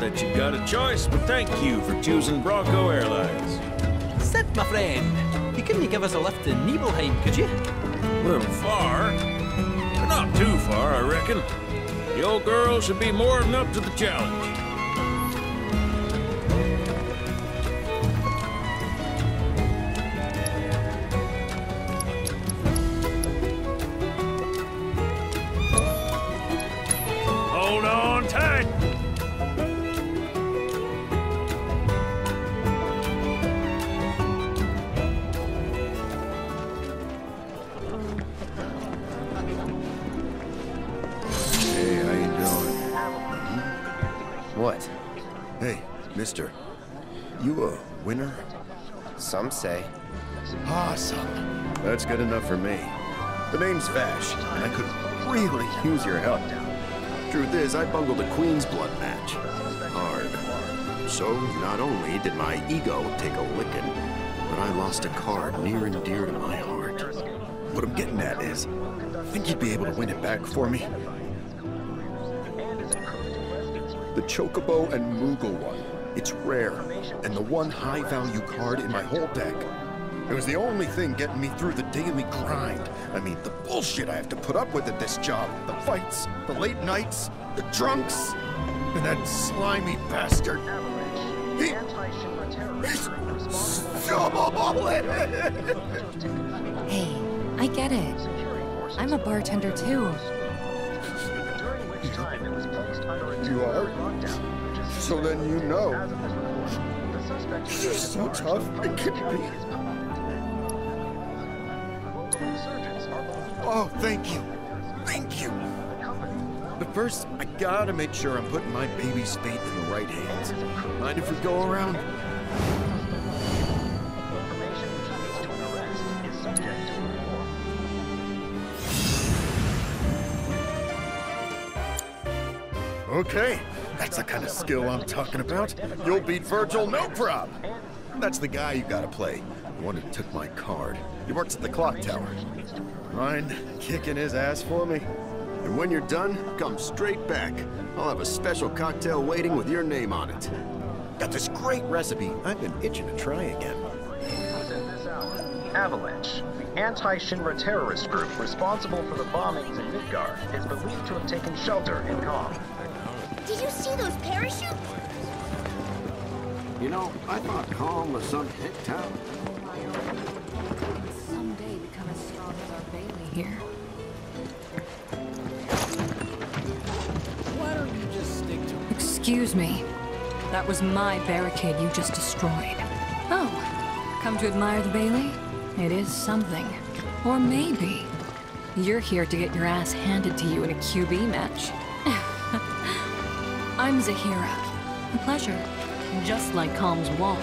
that you've got a choice, but thank you for choosing Bronco Airlines. Sid, my friend, you couldn't give us a lift to Nibelheim, could you? A little far, but not too far, I reckon. The old girl should be more than up to the challenge. Hold on tight. What? Hey, mister. You a winner? Some say. Awesome. That's good enough for me. The name's Vash, and I could really use your help. Truth is, I bungled a Queen's Blood match. Hard. So, not only did my ego take a licking, but I lost a card near and dear to my heart. What I'm getting at is, think you'd be able to win it back for me? The Chocobo and Moogle one. It's rare, and the one high-value card in my whole deck. It was the only thing getting me through the daily grind. I mean, the bullshit I have to put up with at this job. The fights, the late nights, the drunks, and that slimy bastard. He's solid! Hey, I get it. I'm a bartender too. You are? So then you know. You're so tough, it can be. Oh, thank you. Thank you. But first, I gotta make sure I'm putting my baby's fate in the right hands. Mind if we go around? Okay, that's the kind of skill I'm talking about. You'll beat Virgil, no prob. That's the guy you gotta play. The one who took my card. He works at the clock tower. Mind kicking his ass for me? And when you're done, come straight back. I'll have a special cocktail waiting with your name on it. Got this great recipe I've been itching to try again. Avalanche, the anti-Shinra terrorist group responsible for the bombings in Midgard, is believed to have taken shelter in Calm. Did you see those parachutes? You know, I thought Calm was some hick town. Someday become as strong as our Bailey here. Why don't you just stick to it? Excuse me. That was my barricade you just destroyed. Oh, come to admire the Bailey? It is something. Or maybe you're here to get your ass handed to you in a QB match. I'm Zahira. A pleasure. Just like Calm's wall,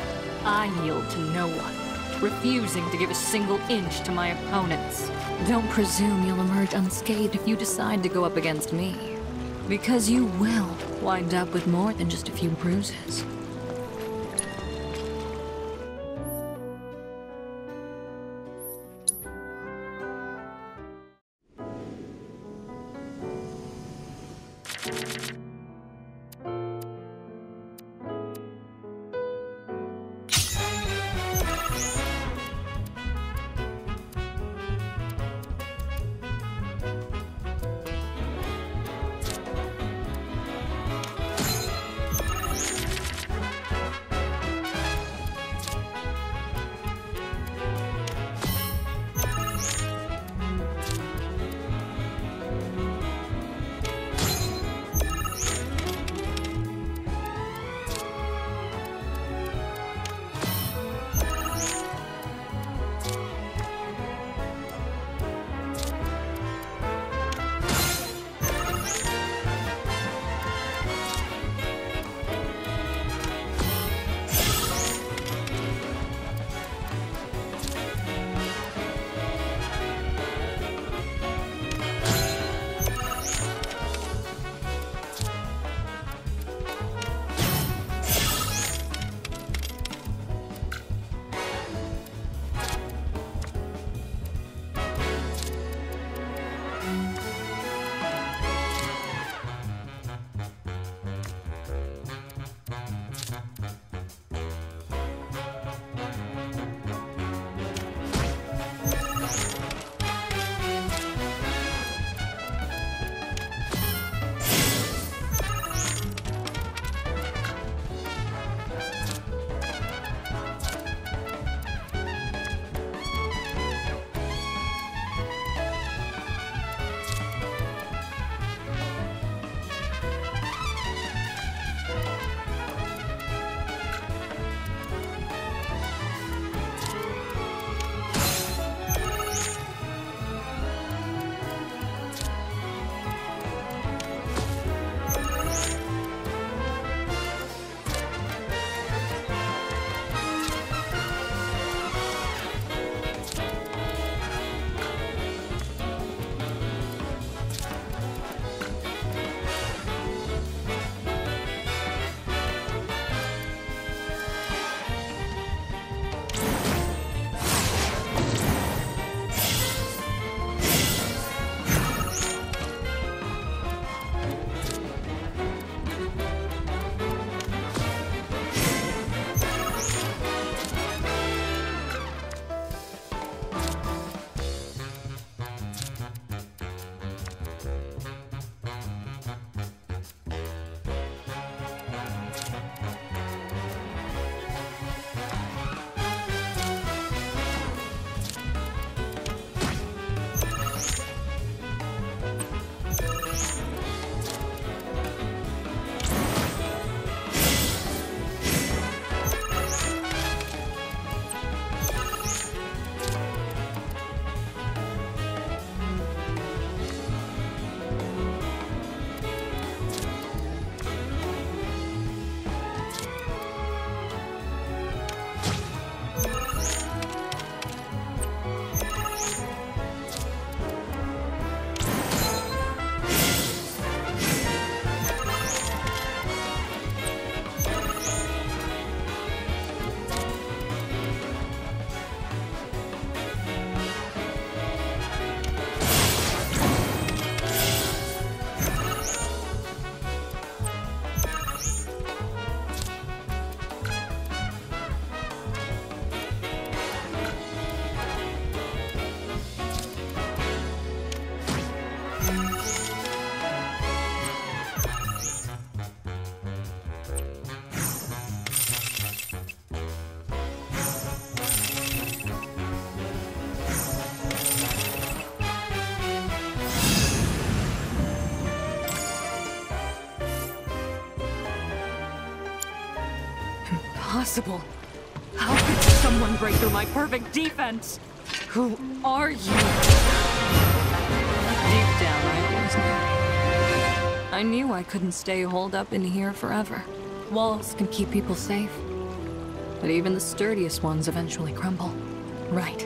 I yield to no one, refusing to give a single inch to my opponents. Don't presume you'll emerge unscathed if you decide to go up against me. Because you will wind up with more than just a few bruises. possible? How could someone break through my perfect defense? Who are you? Deep down, I always knew. I knew I couldn't stay holed up in here forever. Walls can keep people safe, but even the sturdiest ones eventually crumble. Right.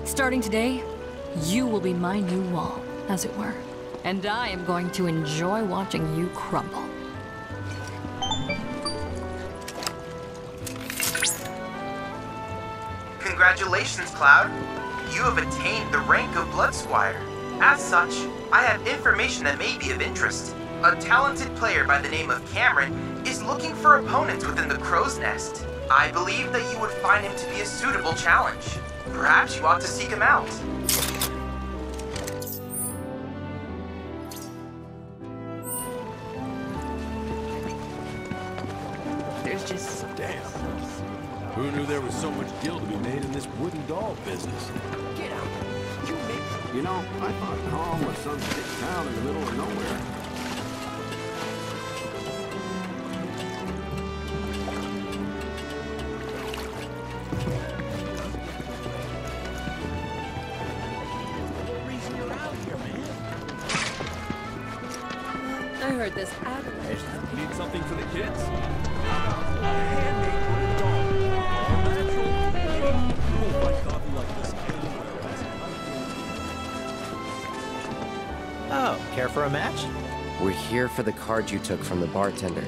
Starting today, you will be my new wall, as it were. And I am going to enjoy watching you crumble. Congratulations, Cloud. You have attained the rank of Blood Squire. As such, I have information that may be of interest. A talented player by the name of Cameron is looking for opponents within the Crow's Nest. I believe that you would find him to be a suitable challenge. Perhaps you ought to seek him out. There's just... Damn. Who knew there was so much gil to be made in this wooden doll business? Get out. You know, I thought Calm was some big town in the middle of nowhere. I heard this advertisement. Need something for the kids? A handmade wooden doll. All natural. You won't find coffee like this anywhere else. Oh, care for a match? We're here for the card you took from the bartender.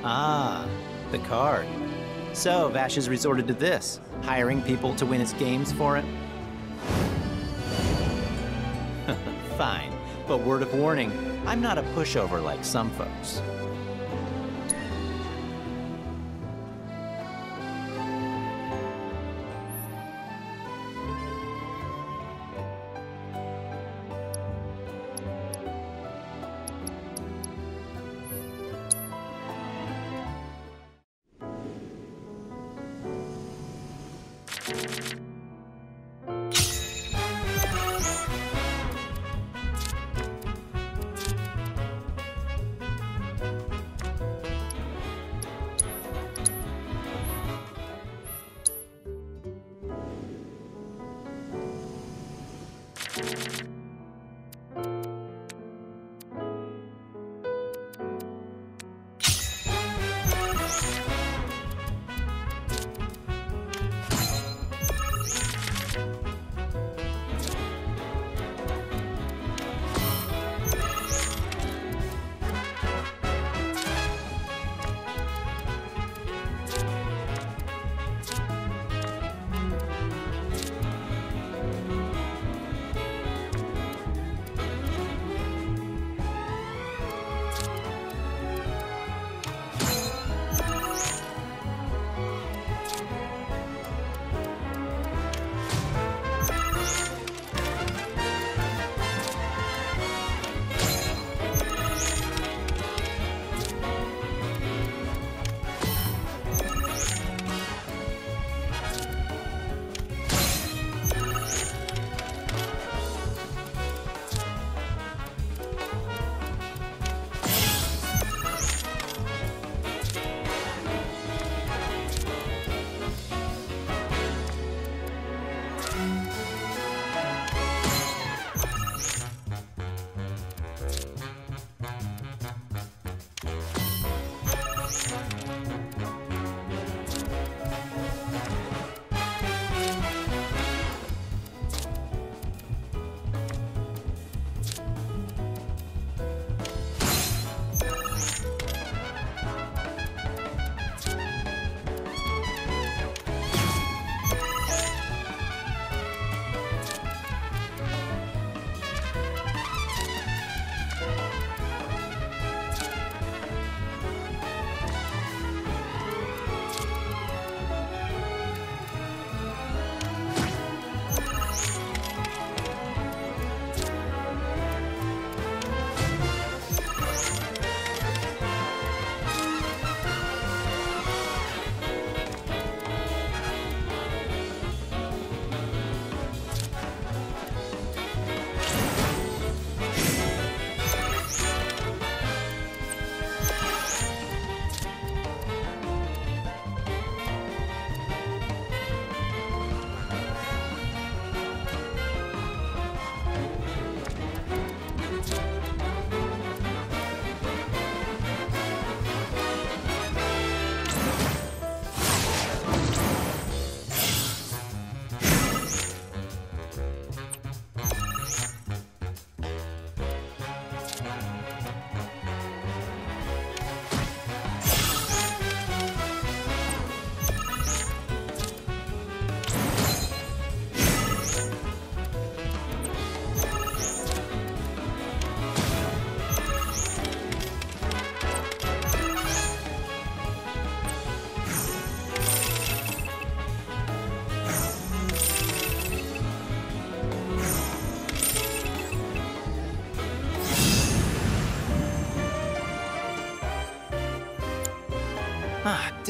Ah, the card. So, Vash has resorted to this, hiring people to win his games for him? Fine, but word of warning, I'm not a pushover like some folks.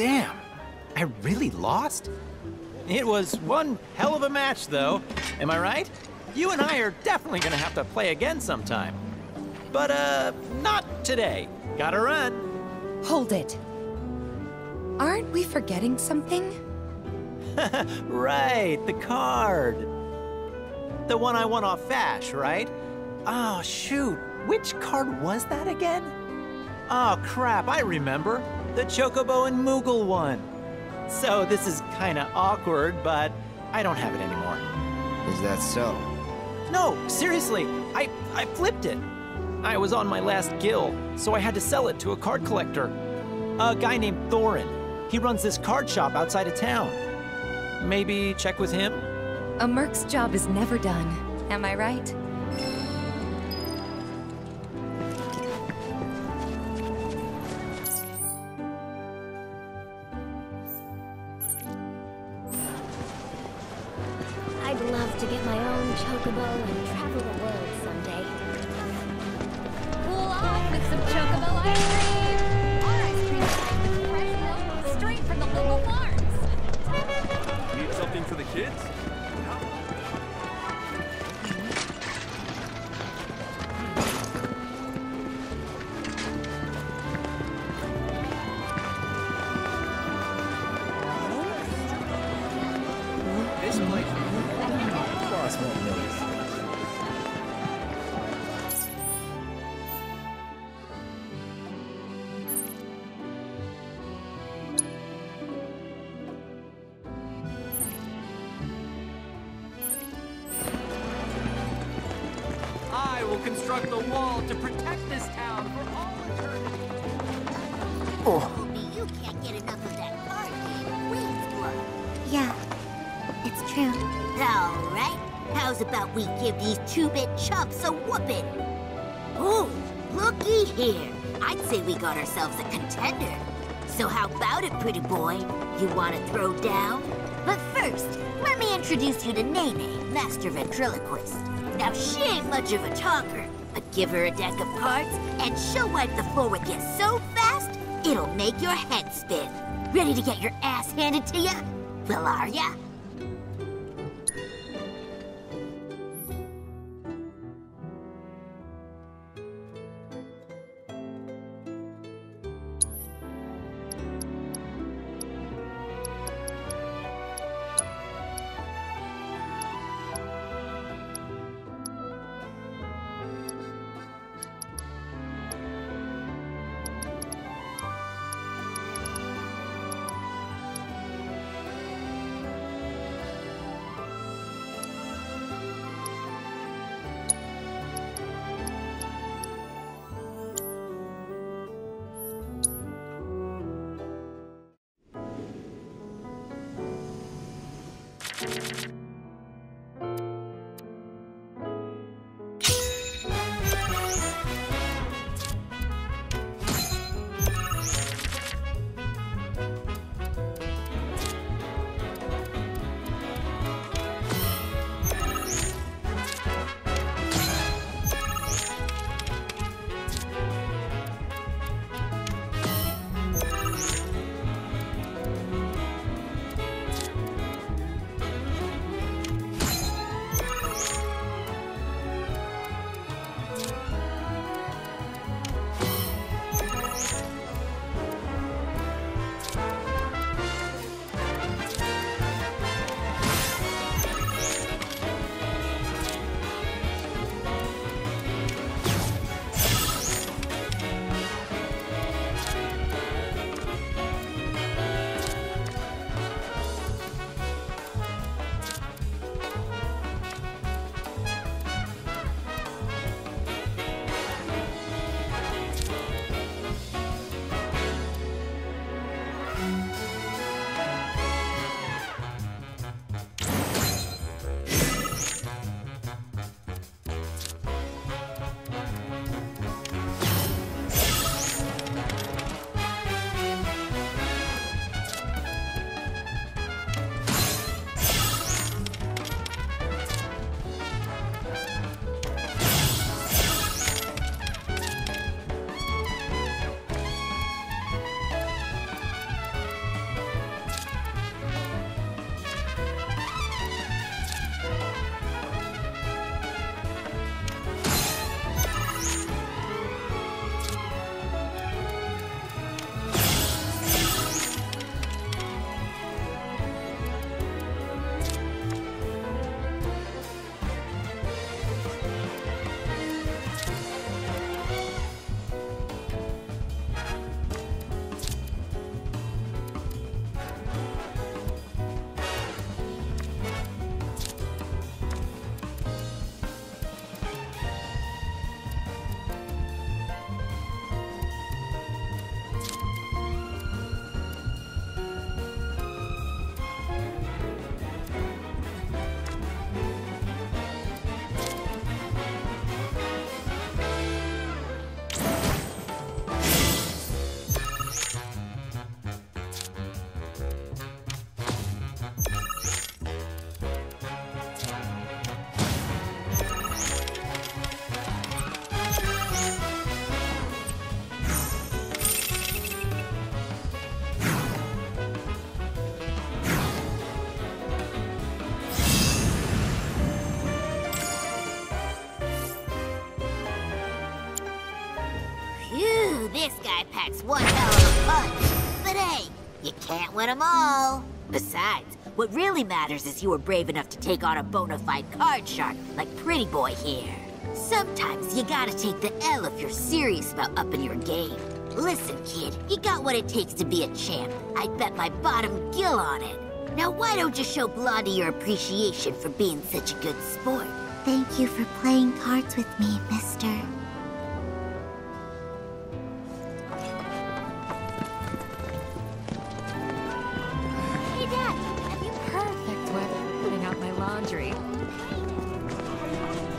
Damn, I really lost? It was one hell of a match, though. Am I right? You and I are definitely gonna have to play again sometime. But, not today. Gotta run. Hold it. Aren't we forgetting something? Right, the card. The one I won off Vash, right? Oh, shoot. Which card was that again? Oh, crap, I remember. The Chocobo and Moogle one. So this is kinda awkward, but I don't have it anymore. Is that so? No, seriously, I flipped it. I was on my last gill, so I had to sell it to a card collector. A guy named Thorin. He runs this card shop outside of town. Maybe check with him? A merc's job is never done. Am I right? I'd love to get my own chocobo and travel the world someday. Cool off with some chocobo ice cream! Our ice cream is with fresh milk straight from the local farms. Need something for the kids? This place. Boss won't notice. I will construct the wall to protect this town for all eternity. You can't get enough of that card game, Queen's Blood. Yeah, it's true. All right, how's about we give these two-bit chumps a whooping? Oh, looky here. I'd say we got ourselves a contender. So how about it, pretty boy? You want to throw down? But first, let me introduce you to Nene, master ventriloquist. Now, she ain't much of a talker, but give her a deck of cards, and she'll wipe the floor with you so fast, it'll make your head spin. Ready to get your ass handed to ya? Well, are ya? this guy packs one hell of a punch. But hey, you can't win them all. Besides, what really matters is you were brave enough to take on a bona fide card shark like Pretty Boy here. Sometimes you gotta take the L if you're serious about upping your game. Listen, kid, you got what it takes to be a champ. I'd bet my bottom gill on it. Now why don't you show Blondie your appreciation for being such a good sport? Thank you for playing cards with me, mister. Hey, Dad, have you perfect weather for putting out my laundry?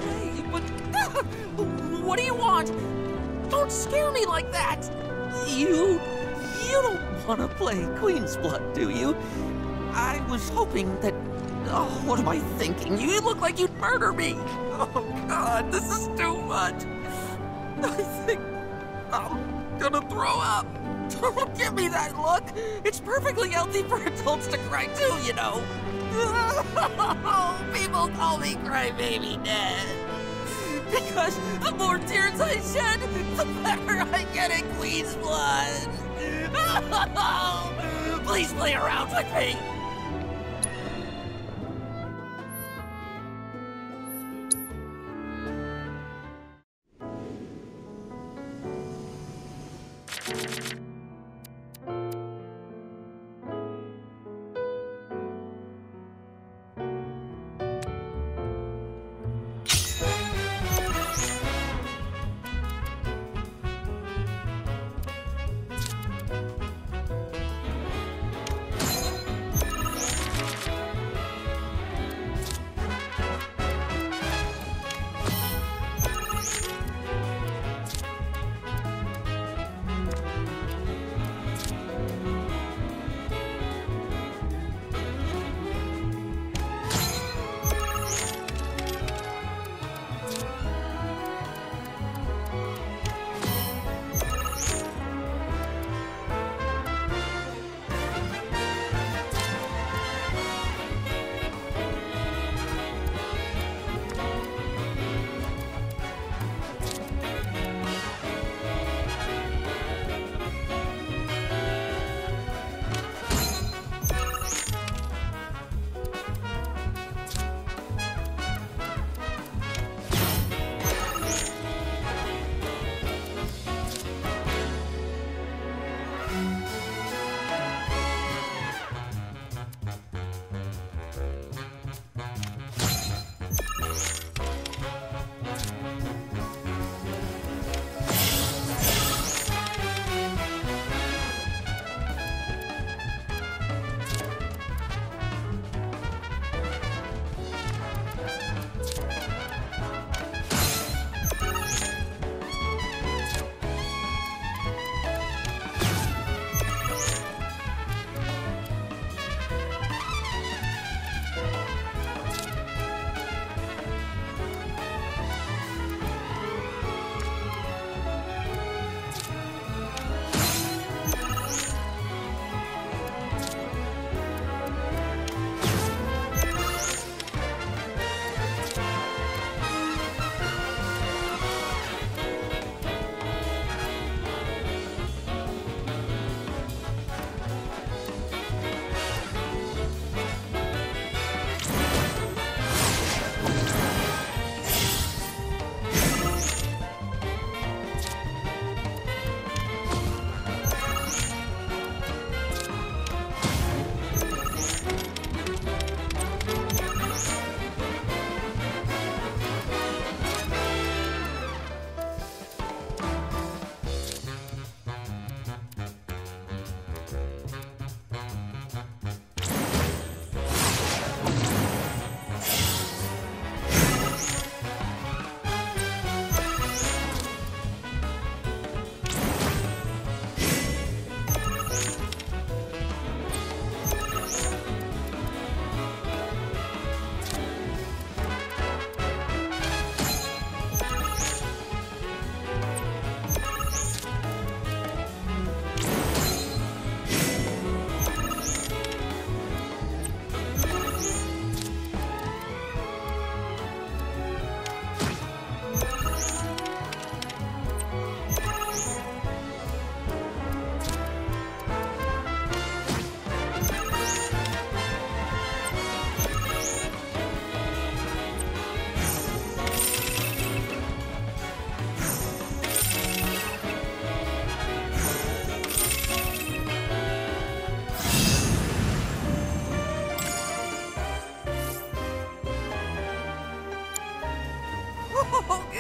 Hey, but... what do you want? Don't scare me like that! You don't want to play Queen's Blood, do you? I was hoping that... Oh, what am I thinking? You look like you'd murder me! Oh, God, this is too much! I think I'm gonna throw up! Don't give me that look! It's perfectly healthy for adults to cry too, you know! People call me Crybaby Dad! Because the more tears I shed, the better I get at Queen's Blood! Please play around with me!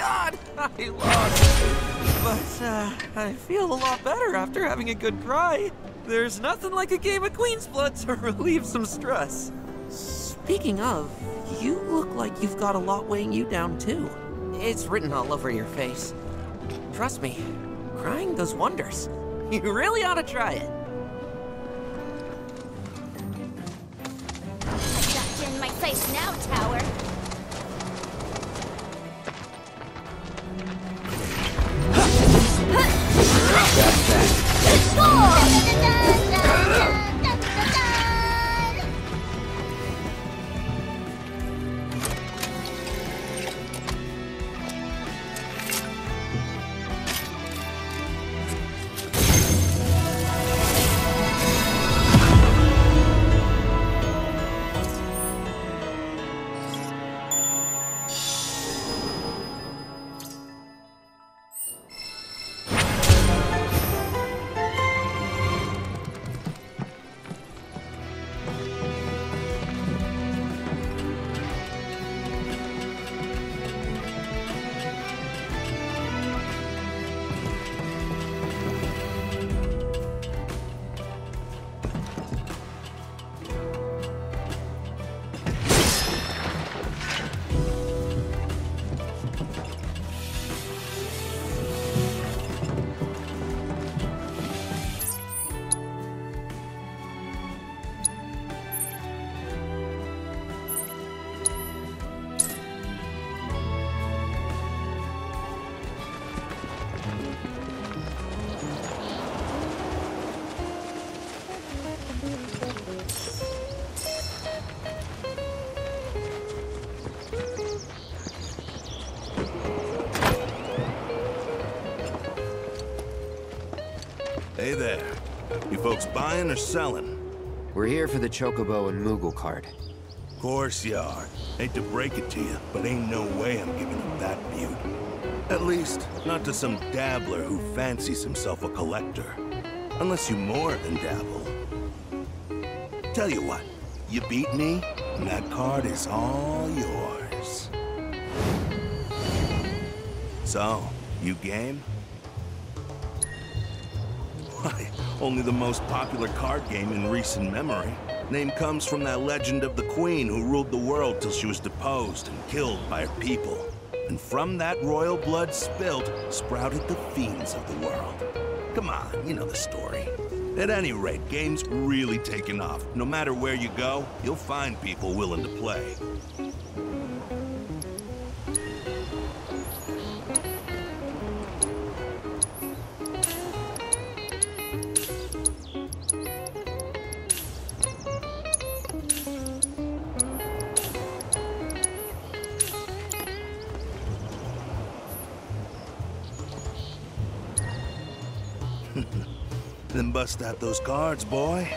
God! I lost. But, I feel a lot better after having a good cry. There's nothing like a game of Queen's Blood to relieve some stress. Speaking of, you look like you've got a lot weighing you down, too. It's written all over your face. Trust me, crying does wonders. You really ought to try it. I got you in my face now, Tower. Hey there. You folks buying or selling? We're here for the Chocobo and Moogle card. Course you are. Hate to break it to you, but ain't no way I'm giving up that beaut. At least, not to some dabbler who fancies himself a collector. Unless you more than dabble. Tell you what, you beat me, and that card is all yours. So, you game? Why, only the most popular card game in recent memory. Name comes from that legend of the queen who ruled the world till she was deposed and killed by her people. And from that royal blood spilt, sprouted the fiends of the world. Come on, you know the story. At any rate, game's really taken off. No matter where you go, you'll find people willing to play. Then bust out those cards, boy.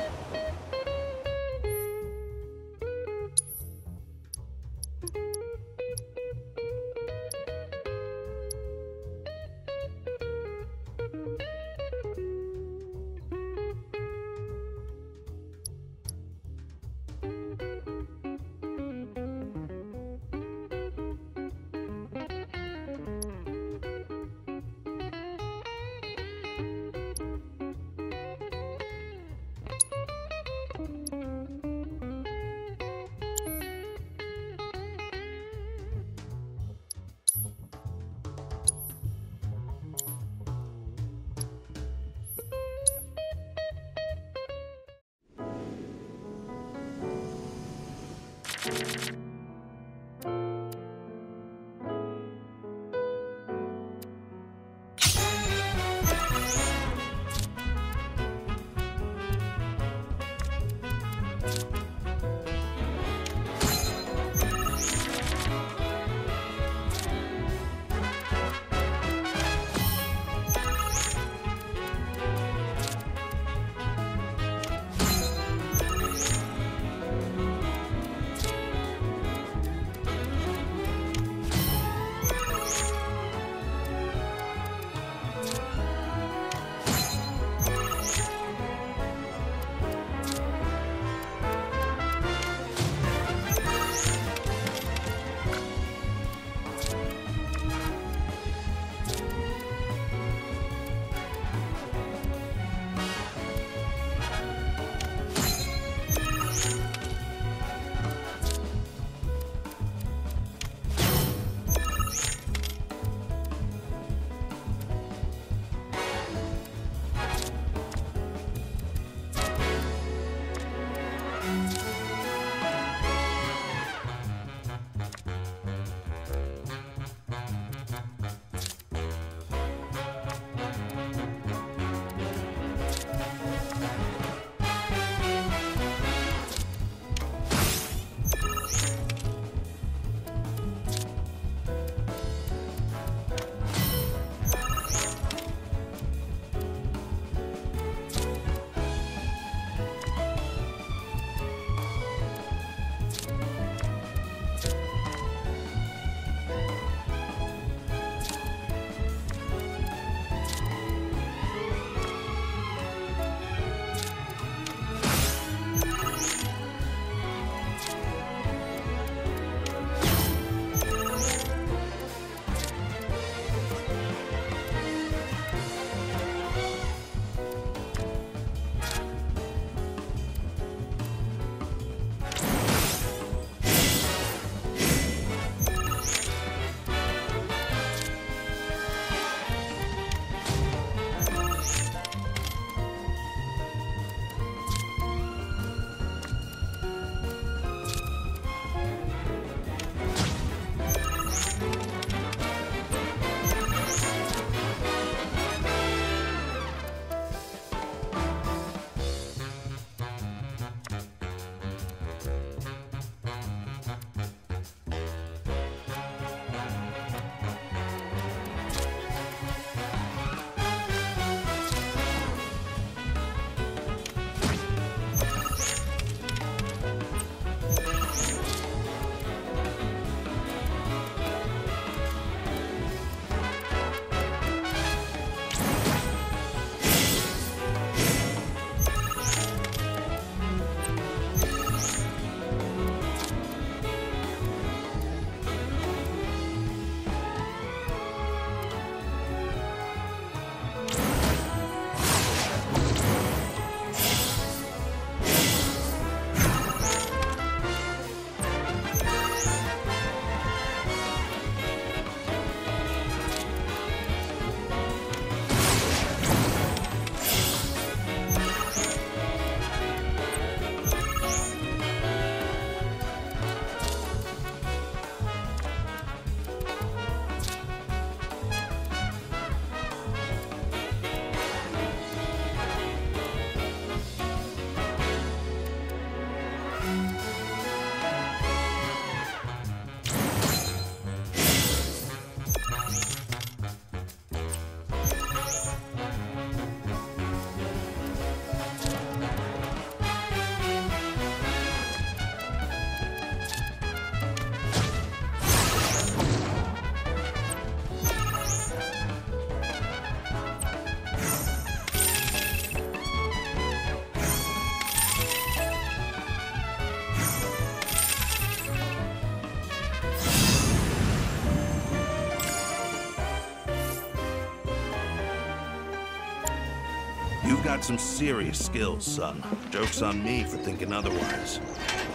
got some serious skills, son. Joke's on me for thinking otherwise.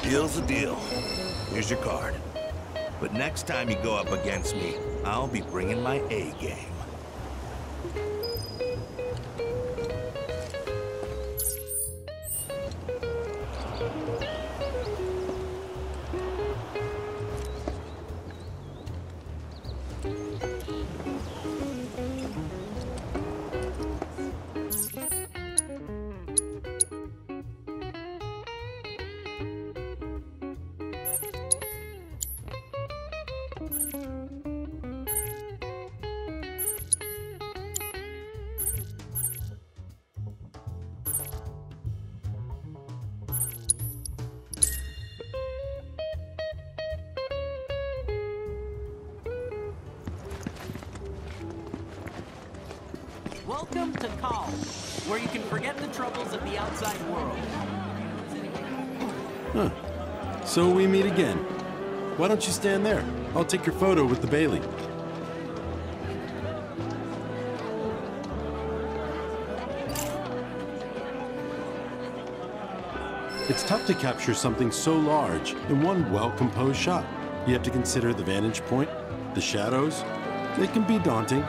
Deal's a deal. Here's your card. But next time you go up against me, I'll be bringing my A game. Welcome to Calm, where you can forget the troubles of the outside world. Huh. So we meet again. Why don't you stand there? I'll take your photo with the Bailey. It's tough to capture something so large in one well-composed shot. You have to consider the vantage point, the shadows. They can be daunting,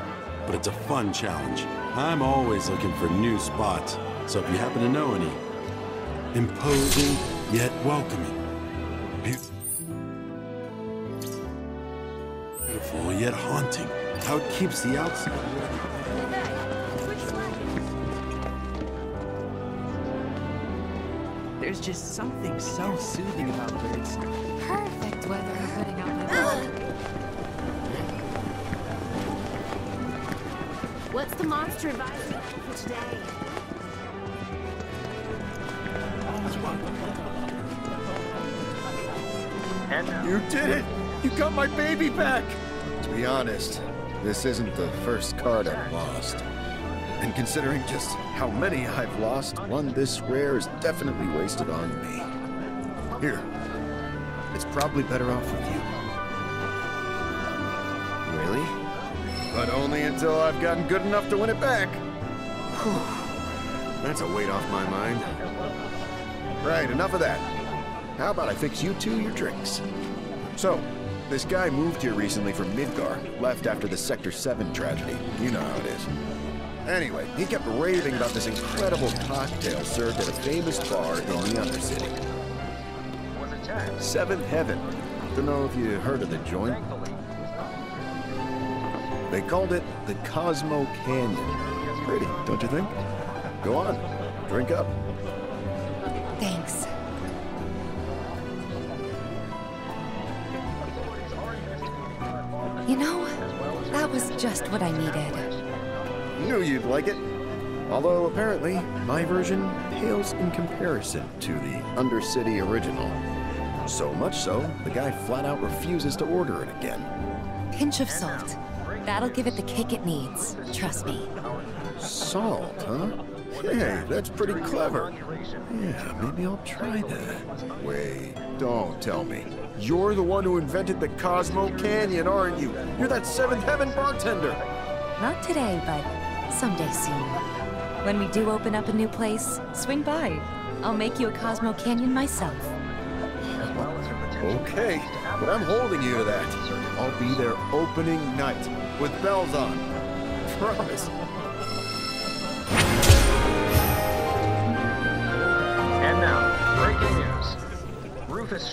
but it's a fun challenge. I'm always looking for new spots, so if you happen to know any, imposing yet welcoming, beautiful yet haunting, how it keeps the outside ready. There's just something so soothing about birds. Perfect weather for putting out my dog. What's the monster advisory for today? You did it! You got my baby back! To be honest, this isn't the first card I've lost. And considering just how many I've lost, one this rare is definitely wasted on me. Here. It's probably better off with you. Really? But only until I've gotten good enough to win it back. Whew. That's a weight off my mind. Right, enough of that. How about I fix you two your drinks? So, this guy moved here recently from Midgar, left after the Sector 7 tragedy. You know how it is. Anyway, he kept raving about this incredible cocktail served at a famous bar in the Undercity. Seventh Heaven. Don't know if you heard of the joint. They called it the Cosmo Canyon. Pretty, don't you think? Go on, drink up. Thanks. You know, that was just what I needed. Knew you'd like it. Although apparently, my version pales in comparison to the Undercity original. So much so, the guy flat out refuses to order it again. Pinch of salt. That'll give it the kick it needs. Trust me. Salt, huh? Hey, that's pretty clever. Yeah, maybe I'll try that. Wait, don't tell me. You're the one who invented the Cosmo Canyon, aren't you? You're that Seventh Heaven bartender. Not today, but someday soon. When we do open up a new place, swing by. I'll make you a Cosmo Canyon myself. Okay, but I'm holding you to that. I'll be there opening night, with bells on. Promise. And now, breaking news. Rufus